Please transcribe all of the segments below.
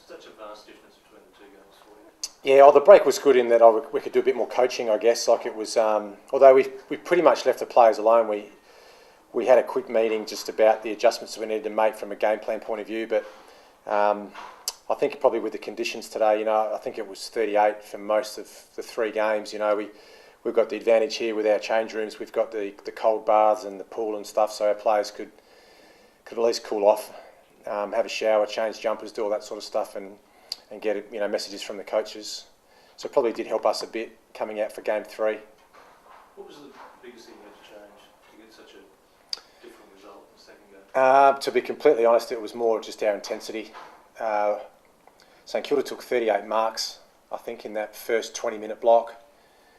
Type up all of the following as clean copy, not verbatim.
such a vast difference between the two games for you? Yeah, the break was good in that we could do a bit more coaching, I guess. Like it was, although we pretty much left the players alone. We had a quick meeting just about the adjustments we needed to make from a game plan point of view. But I think probably with the conditions today, I think it was 38 for most of the three games. We've got the advantage here with our change rooms. We've got the cold baths and the pool and stuff, so our players could at least cool off, have a shower, change jumpers, do all that sort of stuff, and get messages from the coaches. So it probably did help us a bit coming out for game 3. What was the biggest thing you had to change to get such a different result in the second game? To be completely honest, it was more just our intensity. St Kilda took 38 marks, I think, in that first 20-minute block.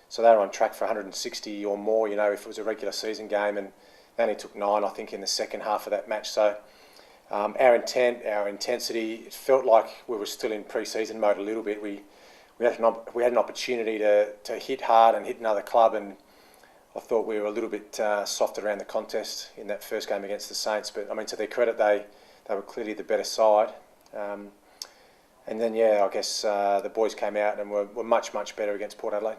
So they were on track for 160 or more, if it was a regular season game, and they only took 9, I think, in the second half of that match. So our intent, our intensity, it felt like we were still in pre-season mode a little bit. We had an opportunity to hit hard and hit another club, and I thought we were a little bit soft around the contest in that first game against the Saints. But, to their credit, they were clearly the better side. And then, I guess the boys came out and were much, much better against Port Adelaide.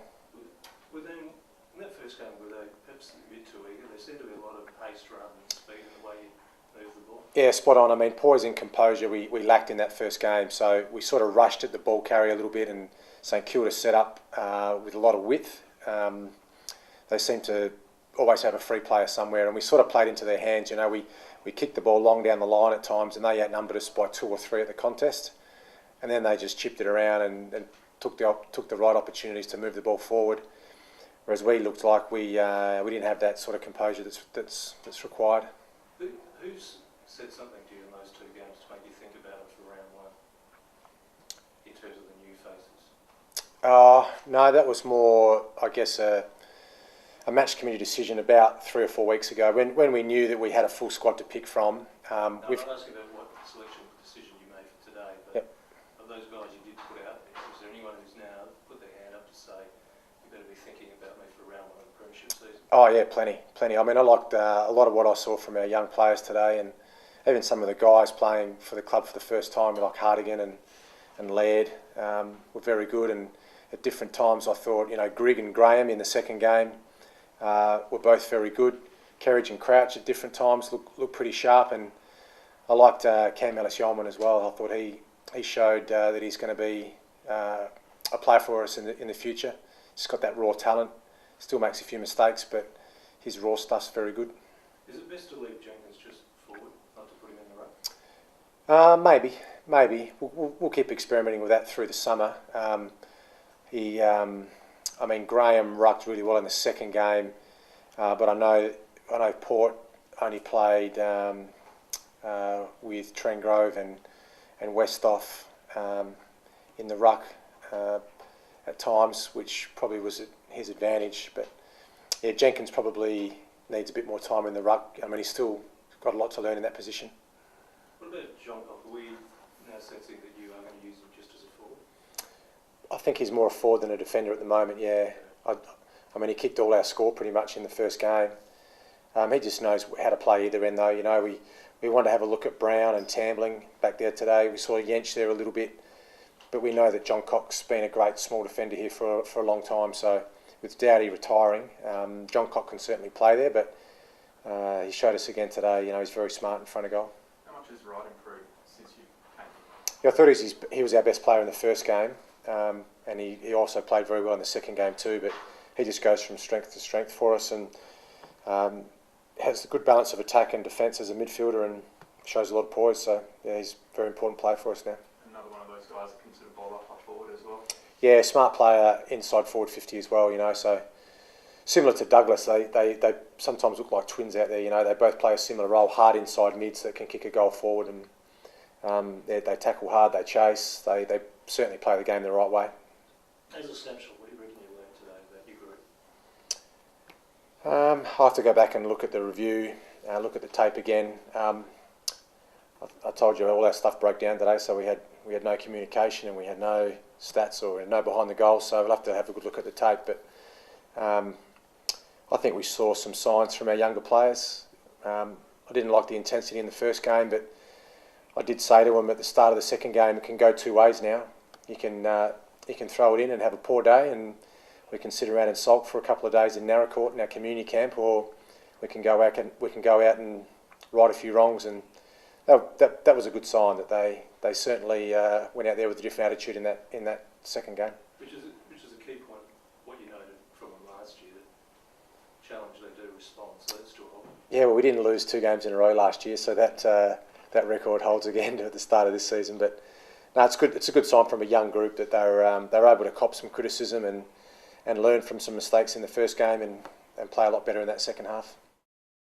In that first game, were they perhaps a bit too eager? There seemed to be a lot of pace rather than speed in the way you moved the ball. Yeah, spot on. Poise and composure we lacked in that first game, so we sort of rushed at the ball carrier a little bit, and St Kilda set up with a lot of width. They seemed to always have a free player somewhere, and we sort of played into their hands. We kicked the ball long down the line at times, and they outnumbered us by 2 or 3 at the contest, and then they just chipped it around and took the right opportunities to move the ball forward. Whereas we looked like we didn't have that sort of composure that's required. Who's said something to you in those 2 games to make you think about it for round 1 in terms of the new faces? No, that was more, I guess, a match committee decision about 3 or 4 weeks ago when we knew that we had a full squad to pick from. I'm not asking about what selection decision you made for today, but yep. Of those guys you did put out there, is there anyone who's now put their hand up to say, you better be thinking about me for round 1 of the premiership season? Oh yeah, plenty. I liked a lot of what I saw from our young players today, and even some of the guys playing for the club for the first time, like Hardigan and Laird, were very good. And at different times, I thought, Grigg and Graham in the second game were both very good. Kerridge and Crouch at different times looked pretty sharp, and I liked Cam Ellis-Yeoman as well. I thought he showed that he's going to be a player for us in the future. He's got that raw talent. Still makes a few mistakes, but his raw stuff's very good. Is it best to leave Jenkins just forward, not to put him in the ruck? Maybe. We'll keep experimenting with that through the summer. Graham rucked really well in the second game, but I know Port only played with Trengrove and Westhoff in the ruck at times, which probably was at his advantage. But yeah, Jenkins probably needs a bit more time in the ruck. He's still got a lot to learn in that position. What about John Cock? Are we now sensing that you are going to use him just as a forward? I think he's more a forward than a defender at the moment, yeah. He kicked all our score pretty much in the first game. He just knows how to play either end though. We wanted to have a look at Brown and Tambling back there today. We saw Yench there a little bit, but we know that John Cock's been a great small defender here for a long time. So with Dowdy retiring, John Cock can certainly play there, but he showed us again today, he's very smart in front of goal. How much has Wright improved since you came? Yeah, I thought he was our best player in the first game, and he also played very well in the second game too, but he just goes from strength to strength for us, and has a good balance of attack and defence as a midfielder, and shows a lot of poise. So yeah, he's a very important player for us now. Another one of those guys that can sort of bowl up forward as well. Yeah, smart player, inside forward 50 as well. So similar to Douglas, they sometimes look like twins out there. They both play a similar role, hard inside mids that can kick a goal forward, and they tackle hard, they chase, they certainly play the game the right way. As a snapshot, what do you reckon you learned today about your group? I'll have to go back and look at the review, look at the tape again. I told you all our stuff broke down today, so we had no communication and we had no stats or no behind the goals, so we'll have to have a good look at the tape. But I think we saw some signs from our younger players. I didn't like the intensity in the first game, but I did say to him at the start of the second game, it can go two ways now. He can throw it in and have a poor day, and we can sit around and sulk for a couple of days in Narracourt in our community camp, or we can go out and right a few wrongs. And that was a good sign that they certainly went out there with a different attitude in that second game. Which is a key point, what you noted from them last year, that challenge they do respond, so that's still holding. Yeah, well, we didn't lose 2 games in a row last year, so that record holds again at the start of this season. But no, it's good. It's a good sign from a young group that they're able to cop some criticism and learn from some mistakes in the first game and play a lot better in that second half.